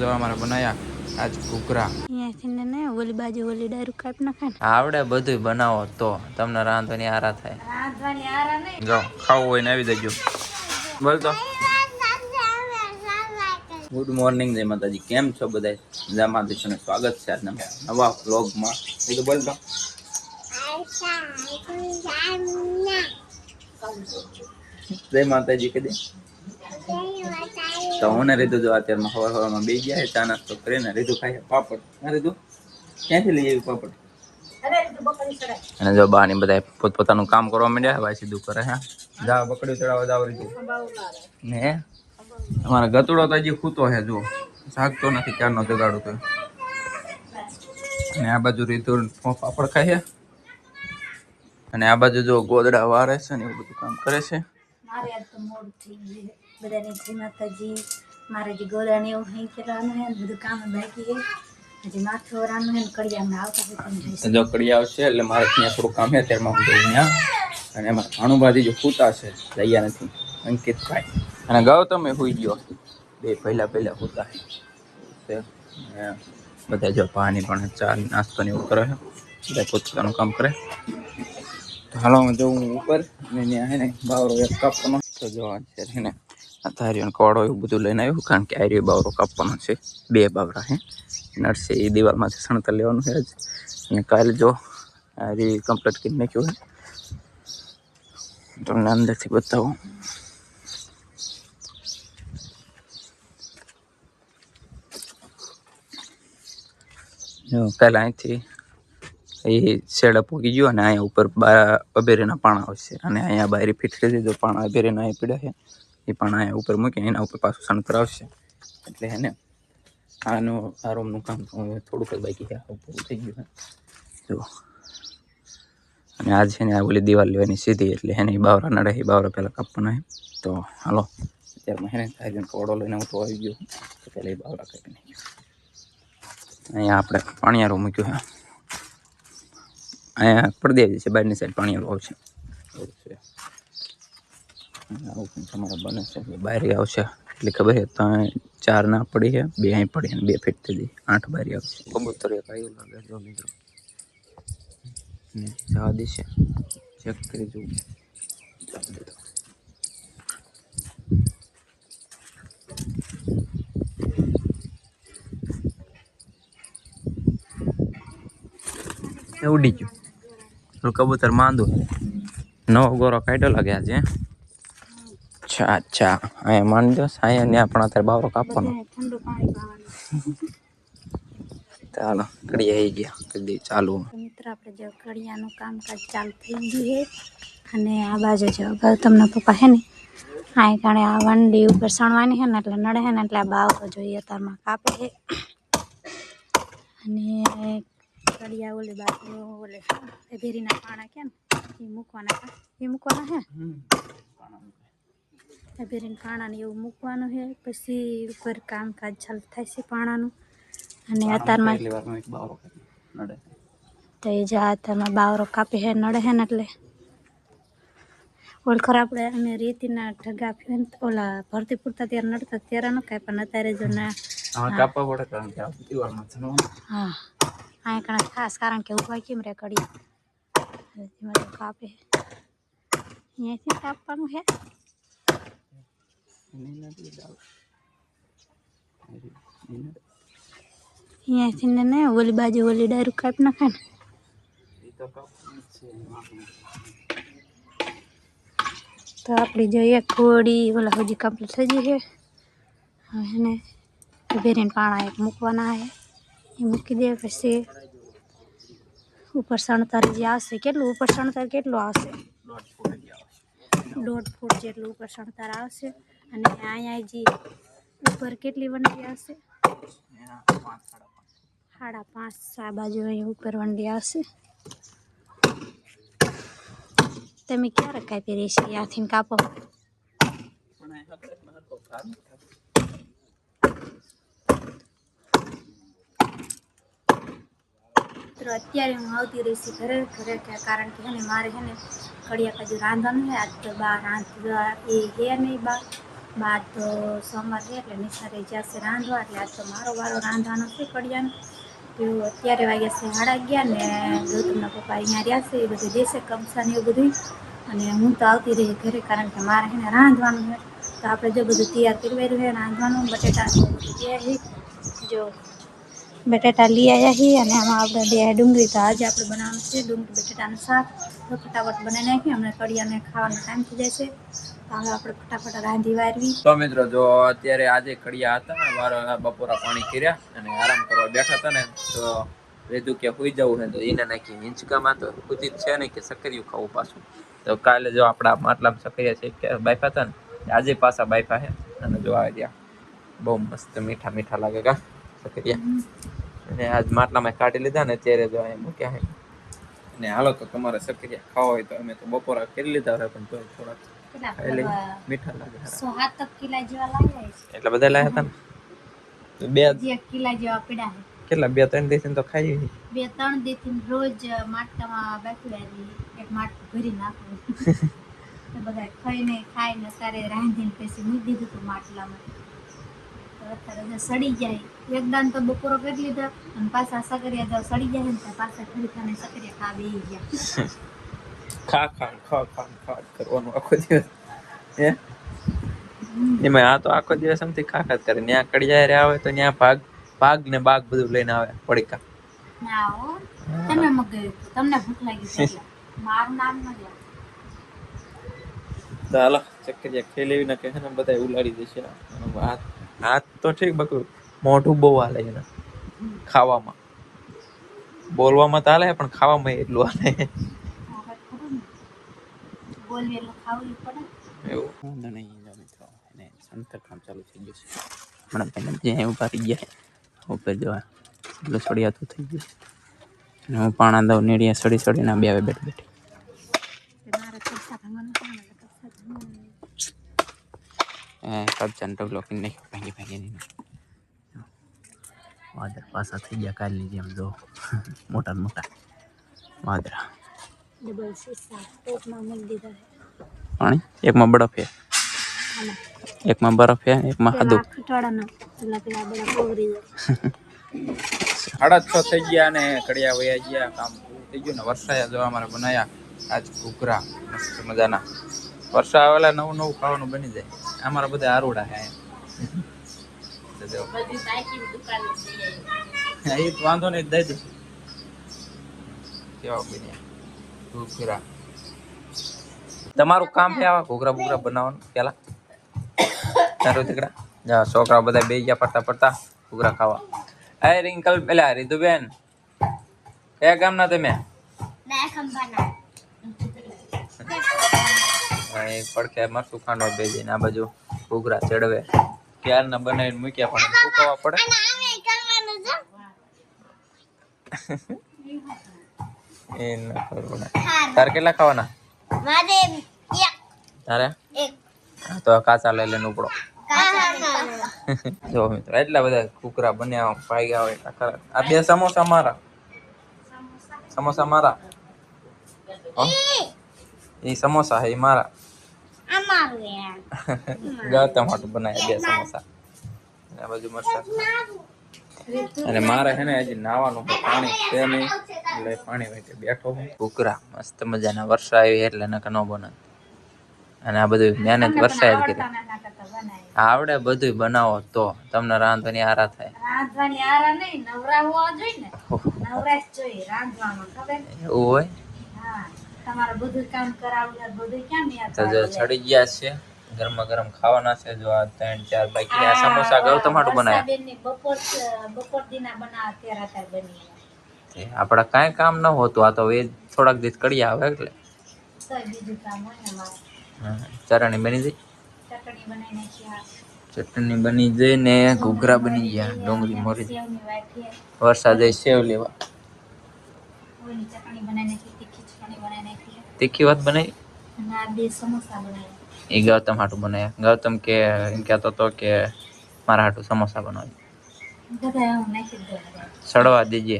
જો અમારે બનાયા આજ ઘૂઘરા અહીંયાથી ને ઓલી બાજુ ઓલી ડાયરું કાપી નાખે ને આવડે બધું બનાવો તો તમને રાંધવાની આરા થાય. રાંધવાની આરા નહીં. જો ખાવું હોય ને આવી જજો. બોલ તો ગુડ મોર્નિંગ જય માતાજી. કેમ છો બધા? જય માતાજી. સ્વાગત છે આજના નવા વ્લોગમાં. એ બોલ તો જય માતાજી કહી દે. તો હું ને રીધું જો અત્યારમાં હવામાં બે ગયા ચા નાસ્તો કરીને રીધું ખાઈ પાપડ ના રીધું ક્યાંથી લઈ આવી પાપડ. અને જો બા ની બધા પોતપોતાનું કામ કરવા માંડ્યા ભાઈ સીધું કરે હે. જા બકડી ચડાવવા જાવ રીધું ને અમારા ગતુડો તો હજી ખૂતો હે જો જાગતો નથી ક્યારનો જગાડું તો. અને આ બાજુ રીધું પાપડ ખાય છે અને આ બાજુ જો ગોદડા વારે છે ને એવું બધું કામ કરે છે. મારે આજ તો મોડું થઈ ગયું બધાને જય માતાજી. મારે જે ગોદાને એવું હઈ કરવાનું હે બધું કામ બાકી હે. હજી માથું ઓરાનું હે ને કડિયામાં આવતા હોય જો કડિયા આવશે એટલે મારે ત્યાં થોડું કામ છે અત્યારમાં હું જઉં ત્યાં. અને એમાં ભાણુભાજી જો ખૂતા છે જગ્યા નથી અંકિતભાઈ અને ગૌતમ એ સુઈ ગયો. બે પહેલા ખૂતા છે. બધા જો પાણી પણ ચા નાસ્તો ને એવું કરે છે. બધા પોતાનું કામ કરે. તો હાલો હું જઉં ઉપર અને ત્યાં હે ને બાવરો એક કાપવાનો તો જો અત્યારે હે ને ધારીઓ કોડો એવું બધું લઈને આવ્યું કારણ કે આર્યો બાવરો કાપવાનો છે. બે બાવરા હે નડશે એ દિવાલમાંથી સણતર લેવાનું છે અને કાલે જો આ કમ્પ્લીટ કરી નાખ્યું છે. તમને અંદરથી બતાવું. કાલે અહીંથી એ શેડા પૂગી ગયો અને અહીંયા ઉપર અબેરીના પાણા આવશે અને અહીંયા બારી ફિટ કરી દીધું. પાણા અબેરીના અહીં પીડ્યા છે એ પાણા અહીંયા ઉપર મૂકીને એના ઉપર પાછું સણતર આવશે. એટલે હે ને આનું આ રૂમનું કામ થોડુંક જ બાકી છે. પૂરું થઈ ગયું જો. અને આજ છે ને આ ઓલી દિવાલ લેવાની સીધી એટલે એને બાવરા નડે એ બાવરા પહેલાં કાપવાના છે. તો હાલો અત્યારમાં હે ને થાય કોડો લઈને હું તો આવી ગયો તો પહેલાં એ બાવરા કાપી નાખ્યો. અહીંયા આપણે પાણીયારું મૂક્યું છે. અહીંયા પડદે છે બહારની સાઈડ પાણીયારું આવશે. આવું તમારે બને છે બારી આવશે એટલે ખબર છે 3-4 ના પડી છે 2 અહીં પડી અને 2 ફીટ થઈ 8 બારી આવશે. કબૂતર એક આવ્યું લાગે જો મિત્રો જવા દેશે ચેક કરી જોઉં. ઉડી ગયું કબૂતર માંદું. નવો ગોરો કાઢ્યો લાગે આજે. અચ્છા અહીંયા માની દો અહીંયા પણ અત્યારે બાવરો કાપવાનો. ચાલો કડિયા આવી ગયા કરી દઈએ ચાલુ. મિત્ર આપણે જો કડિયાનું કામકાજ ચાલુ થઈ ગયું છે અને આ બાજુ જો ગૌતમના પપ્પા હે ને આ કારણે આ વંડી ઉપર સણવાની છે ને એટલે નડે છે ને એટલે આ બાવરો જોઈએ અત્યારમાં કાપે છે. અને કડિયા ઓલી બાજુ ઓલે ભેરીના પાણા કેમ એ મૂકવાના હે ભેરીના પાણાને એવું મૂકવાનું છે. પછી ઉપર કામકાજ ચાલુ થાય છે પાણાનું. અને અત્યારમાં તો એ જા અત્યારમાં બાવરો કાપે છે નડે છે ને એટલે ઓળખર આપણે અમે રેતીના ઢગા ઓલા ભરતી પૂરતા ત્યારે નડતા ત્યારે ન કાંઈ પણ અત્યારે જો ના કાપવા પડે કારણ કે હા અહીંયા કણા ખાસ કારણ કે ઉભા કેમ રે કડિયા કાપે અહીંયાથી કાપવાનું છે. અહીંયાથી ને ઓલી બાજુ ઓલી ડાયરું કાપી નાખે ને તો આપણી જો એક ઘોડી ઓલા હજી કમ્પ્લીટ થઈ ગઈ છે. હવે ને ભેરીને પાણા એક મૂકવાના છે એ મૂકી દે. પછી ઉપર સણતર જે આવશે કેટલું ઉપર સણતર કેટલું આવશે 1.5 ફૂટ જેટલું ઉપર સણતર આવશે. અને અહીંયા જે ઉપર કેટલી વંડી આવશે 5.5 આ બાજુ અહીંયા ઉપર વંડી આવશે. તમે ક્યારે કાપી રહેશે ત્યાંથી કાપો. અત્યારે હું આવતી રહીશ ઘરે કારણ કે હે ને મારે હે ને કડિયા કાજુ રાંધવાનું છે. આજ તો બા રાંધવા એ હે નહીં બા બાર તો સોમવાર છે એટલે નિશાળે જશે રાંધવા, એટલે આજ તો મારો વારો રાંધવાનો છે કડિયાનો. તો અત્યારે વાગ્યા છે 11:30 ને ગૌતમના પપ્પા અહીંયા રહ્યા છે, એ બધું દેશે કમસા ને એવું બધું. અને હું તો આવતી રહી ઘરે, કારણ કે મારે એને રાંધવાનું છે. તો આપણે જો બધું તૈયાર કરવાનું છે રાંધવાનું. બટેટા જો બટેટા લઈ આવ્યા છીએ, અને આમાં આપણે બે ડુંગળી. તો આજે આપણે બનાવવાનું છે ડુંગળી બટેટાનું શાક. તો ફટાફટ બનાવી નાખીએ, અમને કડિયાને ખાવાનો ટાઈમ થઈ જશે. તો હવે આપણે ફટાફટ રાંધી વારવી. તો મિત્રો જો અત્યારે આજે કડિયા હતા ને, મારા બપોરા પાણી કર્યા અને આરામ કરવા બેઠા હતા ને, તો કીધું કે સુઈ જવું ને, તો એને નાખી હિંચકામાં તો ખુદી જ છે ને કે સકરિયું ખાવું પાછું. તો કાલે જો આપણા માટલામાં સકરિયા છે કે બાફા હતા ને, આજે પાછા બાફા છે. અને જો આવી રહ્યા બહુ મસ્ત મીઠા મીઠા લાગે કા સકરિયા. અને આજ માટલામાં કાઢી લીધા ને, અત્યારે જો અહીં મૂક્યા છે. અને હાલો તો તમારે સકરિયા ખાવા હોય તો અમે તો બપોરા કરી લીધા હોય, પણ તો થોડાક ખાઈ લઈએ, મીઠા લાગે. 107 કિલા જેવા લાગ્યા છે. એટલા બધા લાયા હતા ને, તો બે 1 કિલા જેવા પડ્યા છે. કેટલા 2-3 દિવસ તો ખાઈ 2-3 દિવસથી રોજ માટલામાં બેઠી એક માટલું ભરી નાખું. તો બધા ખાઈને સારે રાંધીને પછી મૂકી દીધું હતું માટલામાં. તો અત્યારે સડી જાય એકદમ. તો બપોરો કરી લીધા અને પાછા સકરિયા જો સડી જાય ને, પાછા ખરીખાને સકરિયા ખા બેસી ગયા. ખા કરવાનું આખો દિવસ. હે એમાં આ તો આખો દિવસ એમથી ખા કરે. ત્યાં કડિયા રહ્યા હોય તો ત્યાં ભાગ ને બાગ બધું લઈને આવે પડીકા. ના હો, તમે મગાવ્યું તમને ભૂખ લાગી છે એટલે મારું નામ ન લે. તો હાલો સકરિયા ખાઈ લેવી ને, કહે ને બધા ઉલાડી દેશે. હાથ તો ઠીક, બકું મોઢું બહુ હાલે એને ખાવામાં. બોલવામાં તો હાલે, પણ ખાવામાં એટલું હાલે. બોલવી એટલે ખાવું પડે. એવું હું નહીં મિત્રો, એને સંતર કામ ચાલુ થઈ ગયું છે. હમણાં પહેલાં જ્યાં ઉભા રહી ગયા ઉપર જવા એટલું સળિયાતું થઈ ગયું. અને હું પાણા દઉં નેડિયા સડીને બે આવે બેઠી. કબચાને ટગલો કરી નાખ્યો ભાંગી વાદળ પાછા થઈ ગયા કાલની જેમ. જો મોટા વાદળા પાણી એકમાં બરફ છે, એકમાં બરફ છે, એકમાં સાદું. 6:30 થઈ ગયા ને કડિયા વયા ગયા, કામ પૂરું થઈ ગયું ને. વરસાદ જો અમારે બનાવ્યા આજ ઘૂઘરા મસ્ત મજાના. વરસાદ આવેલા નવું ખાવાનું બની જાય. અમારા બધા આરોડા છે. એ તો વાંધો નહીં, દઈ દે કેવા બન્યા ઘૂઘરા. તમારું કામ છે આવા ઘૂઘરા બુઘરા બનાવવાનું પેલા? તારું દીકરા જા છોકરા બધા બે ગયા પડતા ઘૂઘરા ખાવા. એ રિંકલ પેલા રીધુબેન, કયા ગામના તમે? પડખે મરસું ખાંડવા બે જઈને આ બાજુ ઘૂઘરા ચડવે. ક્યારના બનાવીને મૂક્યા, પણ સુકવવા પડે. એ ના કરવું. તારે કેટલા ખાવાના? તારે તો કાચા લઈ લઈને ઉપડો. જો મિત્રો એટલા બધા ઘૂઘરા બન્યા ભાગ્યા હોય. આ 2 સમોસા મારા. એ સમોસા હે મારા. ગૌતમ માટે બનાવ્યા 2 સમોસા. આ બાજુ મરચાં. અને મારે છે ને હજી નાવાનું પાણી છે નહીં, એટલે પાણી વચ્ચે બેઠો હું. ઘૂઘરા મસ્ત મજાના. વર્ષા આવી એટલે નકર ન બને. અને આ બધું મહેનત વર્ષાએ જ કરી. આવડે બધું બનાવો તો તમને રાંધવાની આરા થાય. રાંધવાની આરા નહીં, નવરા હોવા જોઈએ ને. નવરાશ જોઈએ રાંધવામાં, ખબર? એવું હોય? હા, તમારે બધું કામ કરાવવું, બધું ક્યાં નહીં. તો જો ચડી ગયા છે, ગરમા ગરમ ખાવાના છે. જો આ 3-4 બાકી. આ સમોસા ગૌતમ હાટુ બનાવ્યા. બપોર દીના બનાવ ત્યારે બની. આપડા કાંઈ કામ ન હોતું, આ તો એ થોડાક દિવસ કડિયા આવે એટલે. બીજું કામ હોય ને મારે. ચટણી બની ગઈ. ચટણી બનાવી નાખી. ચટણી બની જઈ ને ઘૂઘરા બની ગયા. ડુંગળી મોરી વરસાદ સેવ લેવા. ચટણી બનાવી નાખી, તીખી ચટણી બનાવી નાખી. તીખી વાત બનાવી. અને આ 2 સમોસા બનાવ્યા. એ ગૌતમ હાટુ બનાવ્યા. ગૌતમ કે એમ કહેતો હતો કે મારા હાટુ સમોસા બનાવી. સડવા દીજે.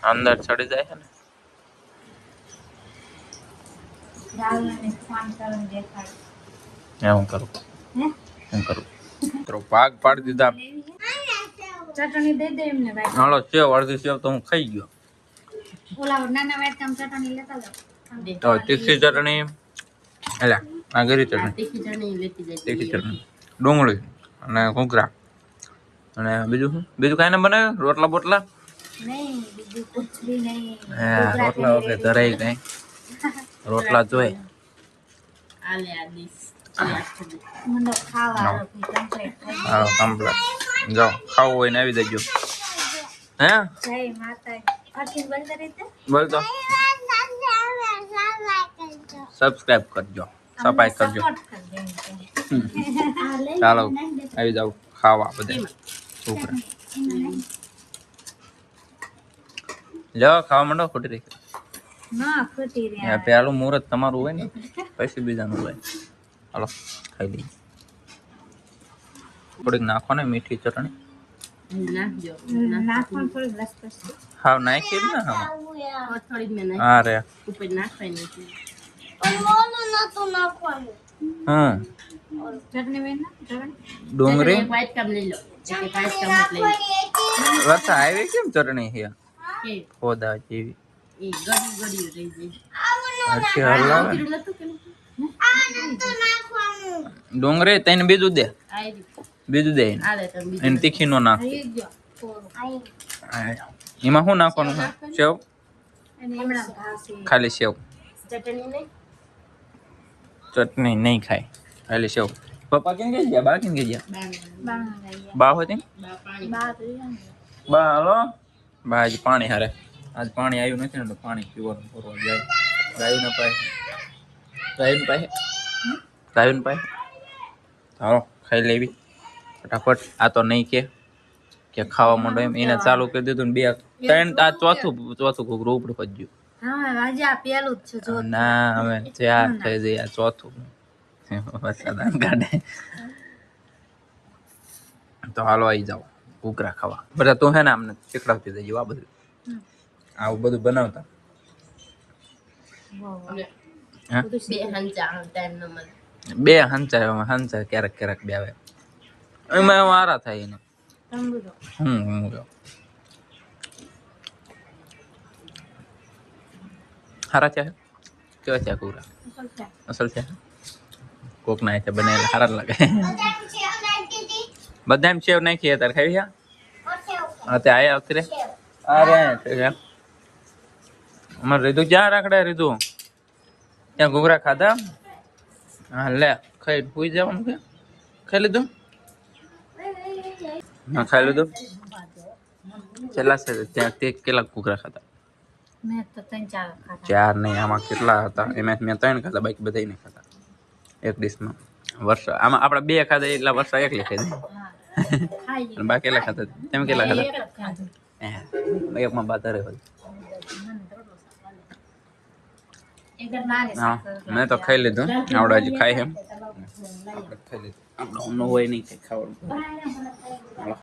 અંદર ચડી જાય છે ને. હું કરું હે હું કરું તો ભાગ પાડી દીધા ચટણી દે દે એમને ભાઈ હાલો સેવ અડધી સેવ તો હું ખાઈ ગયો ઓલા નાના વાટકામ ચટણી લેતા જાવ તો તીખી ચટણી એટલે આ ગરી ચટણી તીખી ચટણી ડુંગળી અને ઘૂંઘરા અને બીજું શું બીજું કાંઈ ના બનાવ્યું રોટલા બોટલા નહીં બીજું કુછ ભી નહીં હા રોટલા વગર ધરાય કઈ રોટલા જોઈ મને ખાવા કમ્પ્લીટ હા કમ્પ્લેટ જાઓ ખાવું હોય ને આવી જજો હે જય માતા આખી બંધ કરી દે બોલ તો સબસ્ક્રાઇબ કરજો સફાઈ કરજો ચાલો આવી જાવ ખાવા બધા છોકરા લો ખાવા માંડો ખોટી રહી ના ખોટી રે પેલું મુહૂર્ત તમારું હોય ને પછી બીજાનું હોય હાલો ખાઈ લઈએ થોડીક નાખો ને મીઠી ચટણી નાખવાનું થોડું લસપસ હાવ નાખી જ ને હા રે હા ચટણી વેન ડુંગળી વરસા આવી કેમ ચટણી છે ખોદા જેવી હરખી હલાવે ડુંગળી તઈને બીજું દે એને તીખી નો નાખ એમાં શું નાખવાનું છે સેવ ખાલી સેવ ચટણી નહીં ખાય ખાલી સેવ પપ્પા કેમ કે ગયા બા કેમ કે ગયા બા હોતી બા હાલો બા આજ પાણી હારે આજ પાણી આવ્યું નથી ને તો પાણી પીવાનું ફરવા જાય ગાયું પાય હાલો ખાઈ લેવી ફટાફટ આ તો નહીં કે ખાવા માંડો એમ એને ચાલુ કરી દીધું ને 2 3 આ ચોથું ઘૂઘરું ઉપડું પડી હા આજે આ પેલું જ છે જો ગયું ના હવે 4 થઈ જાય આ ચોથું વરસાદ ગાડે તો હાલો આવી જાઓ ઘૂઘરા ખાવા બધા તું હે ને અમને શીખડાવતી જજો આ બધું આવું બધું બનાવતા બે હંચા ક્યારેક બે આવે એમાં આરા થાય એને હારા છે કેવા છે ઘૂઘરા અસલ છે કોક ના છે બનાવેલા સારા લાગે બધા એમ સેવ નાખી તારે ખાવી છે હા તે આયા આવતી રે અરે અમારે રીધું ક્યાં રાખડે રીધું ત્યાં ઘૂઘરા ખાધા હા લે ખાઈ પૂઈ જવાનું કે ખાઈ લીધું હા ખાઈ લીધું કેટલા છે ત્યાં તે કેટલા ઘૂઘરા ખાધા મેં તો 3-4 ખાધા 4 નહીં આમાં કેટલા હતા એમાં મેં 3 ખાધા બાકી બધા નહીં ખાધા એક ડીશમાં વર્ષ આમાં આપણે 2 ખાધા એટલા વર્ષ એકલી ખાધી અને બાકી કેટલા ખાધા તમે કેટલા ખાધા એકમાં બાતરે હોય હા મેં તો ખાઈ લીધું આવડે હજી ખાઈ એમ આપણે ખાઈ લીધું આપણે હોય નહીં ખાવાનું